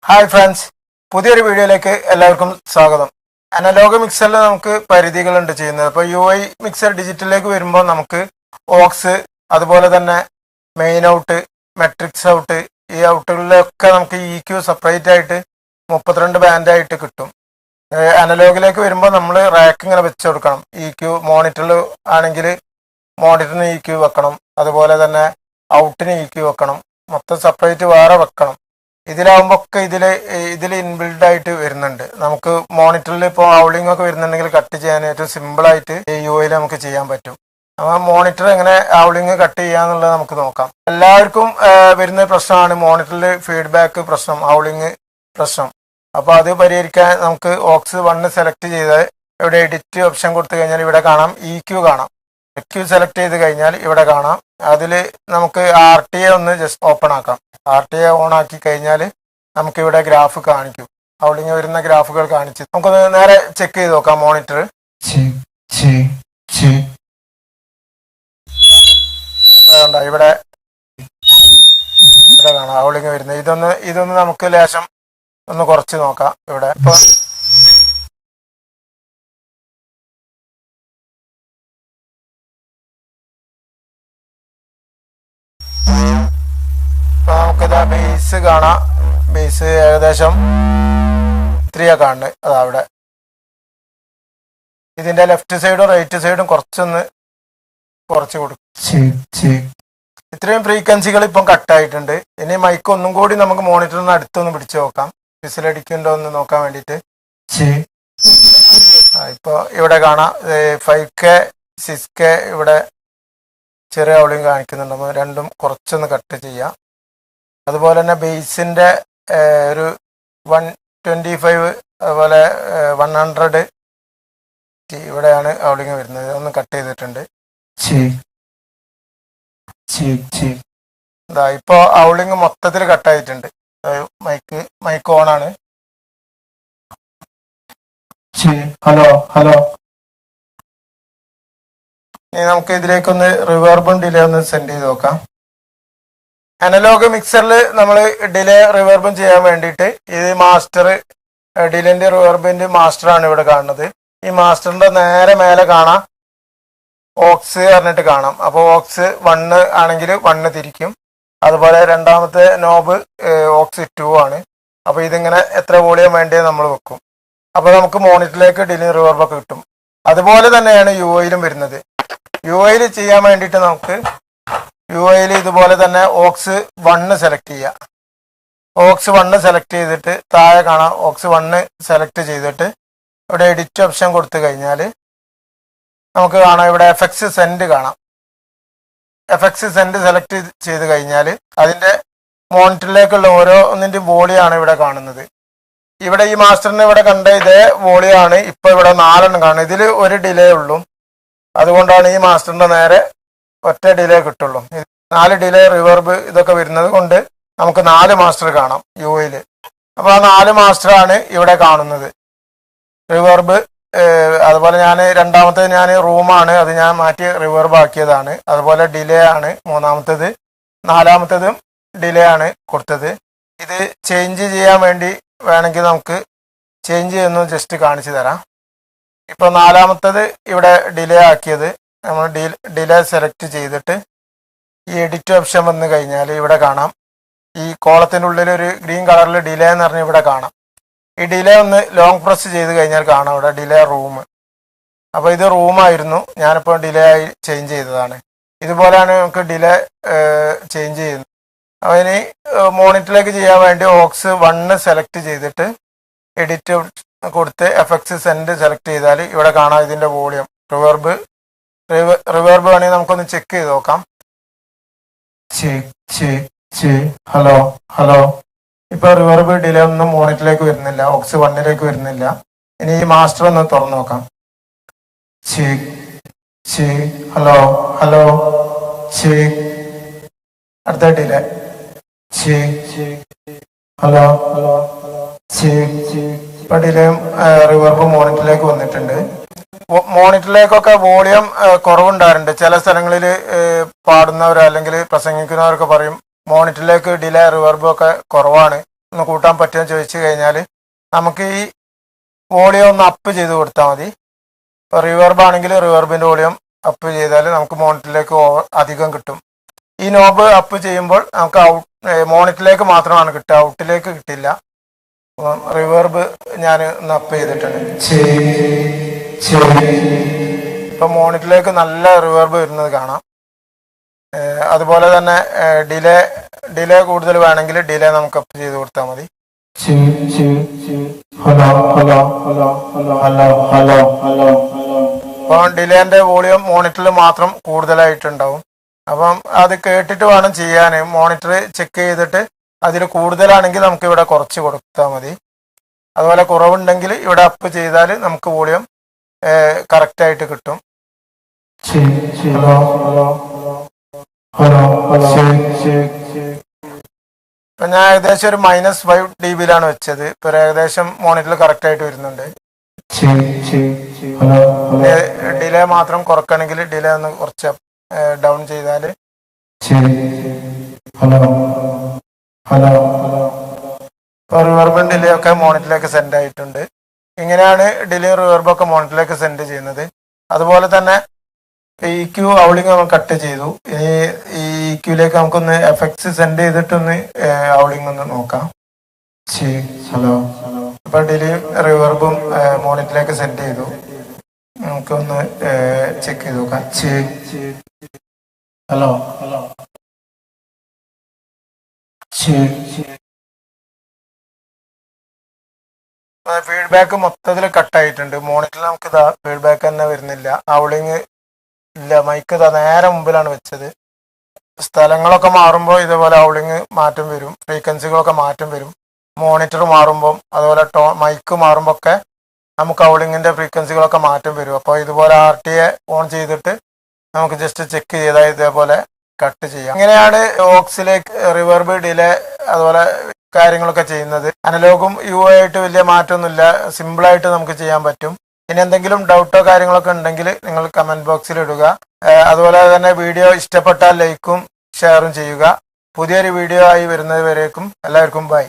Hi friends, പുതിയൊരു വീഡിയോയിലേക്ക് എല്ലാവർക്കും സ്വാഗതം. അനലോഗ് മിക്സറിൽ നമുക്ക് പരിധികളുണ്ട് ചെയ്യുന്നത്. അപ്പോൾ UI മിക്സർ ഡിജിറ്റലിലേക്ക് വരുമ്പോൾ നമുക്ക് ഓക്സ്, അതുപോലെ തന്നെ മെയിൻ ഔട്ട്, മെട്രിക്സ് ഔട്ട്, ഈ ഔട്ടുകളിലൊക്കെ നമുക്ക് EQ സെപ്പറേറ്റ് ആയിട്ട് 32 ബാൻഡായിട്ട് കിട്ടും. അനലോഗിലേക്ക് വരുമ്പോൾ നമ്മൾ റാക്ക് ഇങ്ങനെ വെച്ച് കൊടുക്കണം. EQ മോണിറ്ററിൽ ആണെങ്കിൽ മോണിറ്ററിന് EQ വെക്കണം, അതുപോലെ തന്നെ ഔട്ടിന് EQ വെക്കണം, മൊത്തം സെപ്പറേറ്റ് വേറെ വെക്കണം. ഇതിലാവുമ്പോൾ ഒക്കെ ഇതിൽ ഇൻബിൽഡ് ആയിട്ട് വരുന്നുണ്ട്. നമുക്ക് മോണിറ്ററിൽ ഇപ്പോൾ ഔളിംഗ് ഒക്കെ വരുന്നുണ്ടെങ്കിൽ കട്ട് ചെയ്യാൻ ഏറ്റവും സിമ്പിളായിട്ട് UI നമുക്ക് ചെയ്യാൻ പറ്റും. അപ്പോൾ മോണിറ്റർ എങ്ങനെ ഔളിംഗ് കട്ട് ചെയ്യാന്നുള്ളത് നമുക്ക് നോക്കാം. എല്ലാവർക്കും വരുന്ന പ്രശ്നമാണ് മോണിറ്ററിൽ ഫീഡ്ബാക്ക് പ്രശ്നം, ഔളിംഗ് പ്രശ്നം. അപ്പോൾ അത് പരിഹരിക്കാൻ നമുക്ക് ഓക്സ് 1 സെലക്ട് ചെയ്ത് ഇവിടെ എഡിറ്റ് ഓപ്ഷൻ കൊടുത്തു കഴിഞ്ഞാൽ ഇവിടെ കാണാം EQ കാണാം. EQ സെലക്ട് ചെയ്ത് കഴിഞ്ഞാൽ ഇവിടെ കാണാം. അതിൽ നമുക്ക് RTA ഒന്ന് ജസ്റ്റ് ഓപ്പൺ ആക്കാം. RTA ഓൺ ആക്കി കഴിഞ്ഞാൽ നമുക്കിവിടെ ഗ്രാഫ് കാണിക്കും. ഔളിങ് വരുന്ന ഗ്രാഫുകൾ കാണിച്ച് നമുക്കൊന്ന് നേരെ ചെക്ക് ചെയ്ത് നോക്കാം. മോണിറ്റർ ഇവിടെ ഇവിടെ കാണാം ഔളിങ് വരുന്നത്. ഇതൊന്ന് നമുക്ക് ലേശം ഒന്ന് കുറച്ച് നോക്കാം. ഇവിടെ ഇപ്പൊ നമുക്കിത് ബേസ് കാണാം. ബേസ് ഏകദേശം 3 കാണുന്നത്. അതവിടെ ഇതിന്റെ ലെഫ്റ്റ് സൈഡും റൈറ്റ് സൈഡും കുറച്ച് കൊടുക്കും. ഇത്രയും ഫ്രീക്വൻസികൾ ഇപ്പം കട്ടായിട്ടുണ്ട്. ഇനി മൈക്ക് ഒന്നും കൂടി നമുക്ക് മോണിറ്ററിന് അടുത്തൊന്ന് പിടിച്ചു നോക്കാം, വിസിലടിക്കുന്നുണ്ടോ എന്ന് നോക്കാൻ വേണ്ടിയിട്ട്. ഇപ്പോൾ ഇവിടെ കാണാം 5K 6K ഇവിടെ ചെറിയ ഔളിങ് കാണിക്കുന്നുണ്ട്. അപ്പോൾ രണ്ടും കുറച്ചൊന്ന് കട്ട് ചെയ്യാം. അതുപോലെ തന്നെ ബേസിൻ്റെ ഒരു 125, അതുപോലെ 100 ഇവിടെയാണ് ഔളിങ് വരുന്നത്. ഒന്ന് കട്ട് ചെയ്തിട്ടുണ്ട്. എന്താ ഇപ്പോൾ ഔളിങ് മൊത്തത്തിൽ കട്ടായിട്ടുണ്ട്. മൈക്ക് ഓണാണ്. ഹലോ ഇനി നമുക്ക് ഇതിലേക്കൊന്ന് റിവേർബും ഡിലേ ഒന്ന് സെൻഡ് ചെയ്ത് നോക്കാം. അനലോഗ് മിക്സറിൽ നമ്മൾ ഡിലേ റിവേർബും ചെയ്യാൻ വേണ്ടിയിട്ട് ഇത് മാസ്റ്റർ, ഡിലേന്റെ റിവേർബിന്റെ മാസ്റ്ററാണ് ഇവിടെ കാണുന്നത്. ഈ മാസ്റ്ററിന്റെ നേരെ മേലെ കാണാം ഓക്സ് പറഞ്ഞിട്ട് കാണാം. അപ്പോൾ ഓക്സ് 1 ആണെങ്കിൽ 1 തിരിക്കും. അതുപോലെ രണ്ടാമത്തെ നോബ് ഓക്സ് 2 ആണ്. അപ്പോൾ ഇതിങ്ങനെ എത്ര വോളിയം വേണ്ടിയത് നമ്മൾ വെക്കും. അപ്പോൾ നമുക്ക് മോണിറ്ററിലേക്ക് ഡിലേ റിവേർബൊക്കെ കിട്ടും. അതുപോലെ തന്നെയാണ് UIയിലും വരുന്നത്. UIയിൽ ചെയ്യാൻ വേണ്ടിയിട്ട് നമുക്ക് UIയിൽ ഇതുപോലെ തന്നെ ഓക്സ് 1 സെലക്ട് ചെയ്യുക. ഓക്സ് 1 സെലക്ട് ചെയ്തിട്ട് താഴെ കാണാം ഓക്സ് 1 സെലക്ട് ചെയ്തിട്ട് ഇവിടെ എഡിറ്റ് ഓപ്ഷൻ കൊടുത്തു കഴിഞ്ഞാൽ നമുക്ക് കാണാം ഇവിടെ FX സെൻഡ് കാണാം. FX സെൻഡ് സെലക്ട് ചെയ്ത് കഴിഞ്ഞാൽ അതിൻ്റെ മോണിറ്ററിലേക്കുള്ള ഓരോന്നിൻ്റെയും വോളിയാണ് ഇവിടെ കാണുന്നത്. ഇവിടെ ഈ മാസ്റ്ററിന് ഇവിടെ കണ്ട ഇതേ വോളിയാണ് ഇപ്പോൾ ഇവിടെ 4 കാണുന്നത്. ഇതിൽ ഒരു ഡിലേ ഉള്ളൂ. അതുകൊണ്ടാണ് ഈ മാസ്റ്ററിൻ്റെ നേരെ ഒറ്റ ഡിലേ കിട്ടുള്ളൂ. 4 ഡിലേ റിവേർബ് ഇതൊക്കെ വരുന്നത് കൊണ്ട് നമുക്ക് 4 മാസ്റ്റർ കാണാം UIയിൽ. അപ്പോൾ ആ 4 മാസ്റ്ററാണ് ഇവിടെ കാണുന്നത്. റിവേർബ് അതുപോലെ രണ്ടാമത്തേത് ഞാൻ റൂമാണ്, അത് ഞാൻ മാറ്റി റിവേർബ് ആക്കിയതാണ്. അതുപോലെ ഡിലേ ആണ് മൂന്നാമത്തേത്, 4മത്തേതും ഡിലേ ആണ് കൊടുത്തത്. ഇത് ചേഞ്ച് ചെയ്യാൻ വേണ്ടി വേണമെങ്കിൽ നമുക്ക് ചേഞ്ച് ചെയ്യുന്നു ജസ്റ്റ് കാണിച്ചു തരാം. ഇപ്പോൾ 4മത്തേത് ഇവിടെ ഡിലേ ആക്കിയത് നമ്മൾ ഡിലേ സെലക്ട് ചെയ്തിട്ട് ഈ എഡിറ്റ് ഓപ്ഷൻ വന്നു കഴിഞ്ഞാൽ ഇവിടെ കാണാം ഈ കോളത്തിൻ്റെ ഉള്ളിൽ ഒരു ഗ്രീൻ കളറിൽ ഡിലേ എന്ന് പറഞ്ഞ് ഇവിടെ കാണാം. ഈ ഡിലേ ഒന്ന് ലോങ് പ്രസ് ചെയ്ത് കഴിഞ്ഞാൽ കാണാം ഇവിടെ ഡിലേ റൂം. അപ്പോൾ ഇത് റൂമായിരുന്നു, ഞാനിപ്പോൾ ഡിലേ ആയി ചേഞ്ച് ചെയ്തതാണ്. ഇതുപോലെയാണ് നമുക്ക് ഡിലേ ചേഞ്ച് ചെയ്യുന്നത്. അപ്പോൾ ഇനി മോണിറ്ററിലേക്ക് ചെയ്യാൻ വേണ്ടി ഓക്സ് 1 സെലക്ട് ചെയ്തിട്ട് എഡിറ്റ് കൊടുത്ത് FX സെൻഡ് സെലക്ട് ചെയ്താൽ ഇവിടെ കാണാം ഇതിൻ്റെ വോളിയം. റിവേർബ് വേണമെങ്കിൽ നമുക്കൊന്ന് ചെക്ക് ചെയ്ത് നോക്കാം. ഹലോ ഇപ്പോൾ റിവേർബ് ഡിലേ ഒന്നും മോണിറ്ററിലേക്ക് വരുന്നില്ല, ഓക്സ് 1ലേക്ക് വരുന്നില്ല. ഇനി ഈ മാസ്റ്റർ ഒന്ന് തുറന്നു നോക്കാം. ഹലോ അടുത്ത ഡിലേ. ഹലോ ഇപ്പൊ ഡിലേയും റിവേർബ് മോണിറ്ററിലേക്ക് വന്നിട്ടുണ്ട്. മോണിറ്ററിലേക്കൊക്കെ വോളിയം കുറവുണ്ടാറുണ്ട്. ചില സ്ഥലങ്ങളിൽ പാടുന്നവർ അല്ലെങ്കിൽ പ്രസംഗിക്കുന്നവരൊക്കെ പറയും മോണിറ്ററിലേക്ക് ഡിലേ റിവേർബ് ഒക്കെ കുറവാണ്, ഒന്ന് കൂട്ടാൻ പറ്റുമോ ചോദിച്ചു കഴിഞ്ഞാൽ നമുക്ക് ഈ വോളിയം ഒന്ന് അപ്പ് ചെയ്ത് കൊടുത്താൽ മതി. ഇപ്പോൾ റിവേർബ് ആണെങ്കിൽ റിവേർബിൻ്റെ വോളിയം അപ്പ് ചെയ്താൽ നമുക്ക് മോണിറ്ററിലേക്ക് അധികം കിട്ടും. ഈ നോബ് അപ്പ് ചെയ്യുമ്പോൾ നമുക്ക് മോണിറ്ററിലേക്ക് മാത്രമാണ് കിട്ടുക, ഔട്ടിലേക്ക് കിട്ടില്ല. റിവേർബ് ഞാൻ ഒന്ന് അപ്പ് ചെയ്തിട്ടുണ്ട്. ഇപ്പം മോണിറ്ററിലേക്ക് നല്ല റിവേർബ് വരുന്നത് കാണാം. അതുപോലെ തന്നെ ഡിലേ കൂടുതൽ വേണമെങ്കിൽ ഡിലേ നമുക്ക് അപ്പ് ചെയ്ത് കൊടുത്താൽ മതി. അപ്പോൾ ഡിലേന്റെ വോളിയം മോണിറ്ററിൽ മാത്രം കൂടുതലായിട്ടുണ്ടാവും. അപ്പം അത് കേട്ടിട്ട് വേണം ചെയ്യാൻ. മോണിറ്റർ ചെക്ക് ചെയ്തിട്ട് അതിൽ കൂടുതലാണെങ്കിൽ നമുക്ക് ഇവിടെ കുറച്ച് കൊടുത്താൽ മതി. അതുപോലെ കുറവുണ്ടെങ്കിൽ ഇവിടെ അപ്പ് ചെയ്താൽ നമുക്ക് വോളിയം കറക്റ്റായിട്ട് കിട്ടും. ഇപ്പൊ ഞാൻ ഏകദേശം ഒരു -5 dBയിലാണ് വെച്ചത്. ഇപ്പൊ ഏകദേശം മോണിറ്ററിൽ കറക്റ്റ് ആയിട്ട് വരുന്നുണ്ട്. ഡിലേ മാത്രം കുറക്കണമെങ്കിൽ ഡിലേ ഒന്ന് കുറച്ച് ഡൗൺ ചെയ്താൽ റിവേർബും ഡിലേ ഒക്കെ മോണിറ്ററിലേക്ക് സെൻഡ് ആയിട്ടുണ്ട്. ഇങ്ങനെയാണ് ഡിലേ റിവേർബൊക്കെ മോണിറ്ററിലേക്ക് സെൻഡ് ചെയ്യുന്നത്. അതുപോലെ തന്നെ EQ ഔളിങ് നമ്മൾ കട്ട് ചെയ്തു. ഇനി ഈ EQയിലേക്ക് നമുക്കൊന്ന് എഫക്ട്സ് സെൻഡ് ചെയ്തിട്ടൊന്ന് ഔളിങ് ഒന്ന് നോക്കാം. ഹലോ, അപ്പൊ ഡിലേ റിവേർബും മോണിറ്ററിലേക്ക് സെൻഡ് ചെയ്തു. നമുക്കൊന്ന് ചെക്ക് ചെയ്ത് നോക്കാം. ഹലോ, ഫീഡ്ബാക്ക് മൊത്തത്തിൽ കട്ടായിട്ടുണ്ട്. മോണിറ്ററിൽ നമുക്ക് ഇതാ ഫീഡ്ബാക്ക് തന്നെ വരുന്നില്ല, ഔളിങ് ഇല്ല. മൈക്ക് ഇതാ നേരെ മുമ്പിലാണ് വെച്ചത്. സ്ഥലങ്ങളൊക്കെ മാറുമ്പോൾ ഇതേപോലെ ഔളിങ് മാറ്റം വരും, ഫ്രീക്വൻസികളൊക്കെ മാറ്റം വരും. മോണിറ്റർ മാറുമ്പം അതുപോലെ മൈക്ക് മാറുമ്പോൾ ഒക്കെ നമുക്ക് ഔളിങ്ങിന്റെ ഫ്രീക്വൻസികളൊക്കെ മാറ്റം വരും. അപ്പോൾ ഇതുപോലെ RTA ഓൺ ചെയ്തിട്ട് നമുക്ക് ജസ്റ്റ് ചെക്ക് ചെയ്താൽ ഇതേപോലെ കട്ട് ചെയ്യാം. ഇങ്ങനെയാണ് ഓക്സിലേക്ക് റിവേർബ് ഡിലേ അതുപോലെ കാര്യങ്ങളൊക്കെ ചെയ്യുന്നത്. അനലോഗും ആയിട്ട് വലിയ മാറ്റമൊന്നുമില്ല, സിമ്പിളായിട്ട് നമുക്ക് ചെയ്യാൻ പറ്റും. ഇനി എന്തെങ്കിലും ഡൗട്ടോ കാര്യങ്ങളൊക്കെ ഉണ്ടെങ്കിൽ നിങ്ങൾ കമന്റ് ബോക്സിൽ ഇടുക. അതുപോലെ തന്നെ വീഡിയോ ഇഷ്ടപ്പെട്ടാൽ ലൈക്കും ഷെയറും ചെയ്യുക. പുതിയൊരു വീഡിയോ ആയി വരുന്നത് വരേക്കും എല്ലാവർക്കും ബൈ.